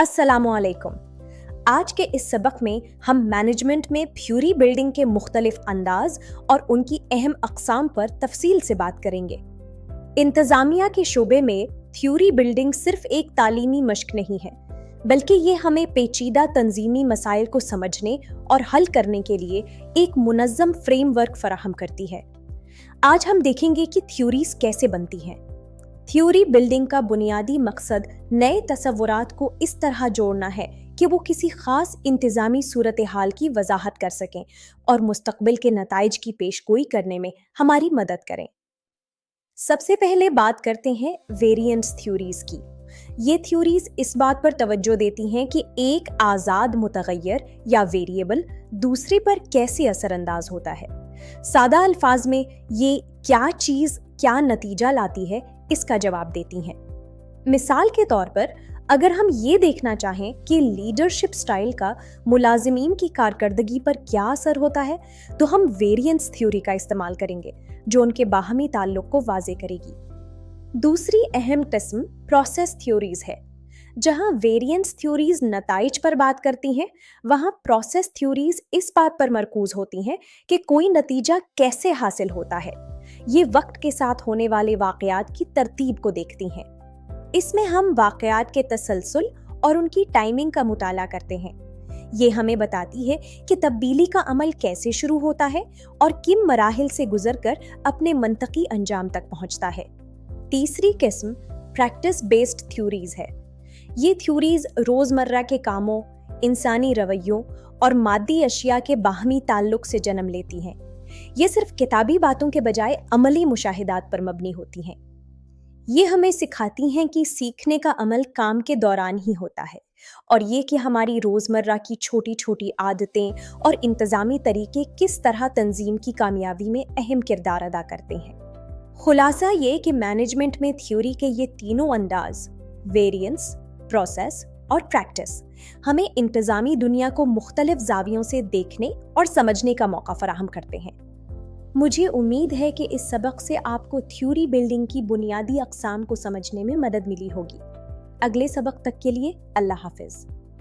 अस्सलामु अलैकुम। आज के इस सबक में हम मैनेजमेंट में थ्योरी बिल्डिंग के मुख्तलिफ अंदाज और उनकी अहम अक़साम पर तफसील से बात करेंगे। इंतज़ामिया के शोबे में थ्योरी बिल्डिंग सिर्फ एक तालीमी मश्क नहीं है, बल्कि ये हमें पेचीदा तंजीमी मसाइल को समझने और हल करने के लिए एक मुनज़्ज़म फ्रेमवर्क फराहम करती है। आज हम देखेंगे कि थ्योरीज कैसे बनती हैं। थ्योरी बिल्डिंग का बुनियादी मकसद नए तसव्वुरात को इस तरह जोड़ना है कि वो किसी खास इंतज़ामी सूरत हाल की वजाहत कर सकें और मुस्तक़बिल के नताइज की पेशगोई करने में हमारी मदद करें। सबसे पहले बात करते हैं वेरिएंस थ्योरीज की। ये थ्योरीज इस बात पर तवज्जो देती हैं कि एक आज़ाद मुतग़य्यर या वेरिएबल दूसरे पर कैसे असरअंदाज होता है। सादा अल्फाज में ये क्या चीज़ क्या नतीजा लाती है इसका जवाब देती हैं। मिसाल के तौर पर अगर हम ये देखना चाहें कि लीडरशिप स्टाइल का मुलाजिमीन की कारकर्दगी पर क्या असर होता है, तो हम वेरिएंस थ्योरी का इस्तेमाल करेंगे जो उनके बाहमी ताल्लुक को वाज़े करेगी। दूसरी अहम किस्म प्रोसेस थ्योरीज है। जहां वेरिएंस थ्योरीज नताइज पर बात करती हैं, वहां प्रोसेस थ्योरीज इस बात पर मरकूज होती हैं कि कोई नतीजा कैसे हासिल होता है। ये वक्त के साथ होने वाले वाक़यात की तरतीब को देखती हैं। इसमें हम वाक़यात के तसलसल और उनकी टाइमिंग का मुताला करते हैं। ये हमें बताती है कि तब्दीली का अमल कैसे शुरू होता है और किन मराहिल से गुजरकर अपने मंतकी अंजाम तक पहुंचता है। तीसरी किस्म प्रैक्टिस बेस्ड थ्योरीज है। ये थ्योरीज रोज़मर्रा के कामों, इंसानी रवैयों और मादी अशिया के बाहमी ताल्लुक से जन्म लेती हैं। ये सिर्फ किताबी बातों के बजाय अमली मुशाहिदात पर मबनी होती हैं। ये हमें सिखाती हैं कि सीखने का अमल काम के दौरान ही होता है और ये कि हमारी रोज़मर्रा की छोटी छोटी आदतें और इंतज़ामी तरीके किस तरह तंजीम की कामयाबी में अहम किरदार अदा करते हैं। खुलासा ये कि मैनेजमेंट में थ्योरी के ये तीनों अंदाज वेरिएंस, प्रोसेस और प्रैक्टिस हमें इंतज़ामी दुनिया को मुख्तलिफ ज़ावियों से देखने और समझने का मौका फराहम करते हैं। मुझे उम्मीद है कि इस सबक से आपको थ्योरी बिल्डिंग की बुनियादी अक़साम को समझने में मदद मिली होगी। अगले सबक तक के लिए अल्लाह हाफ़िज़।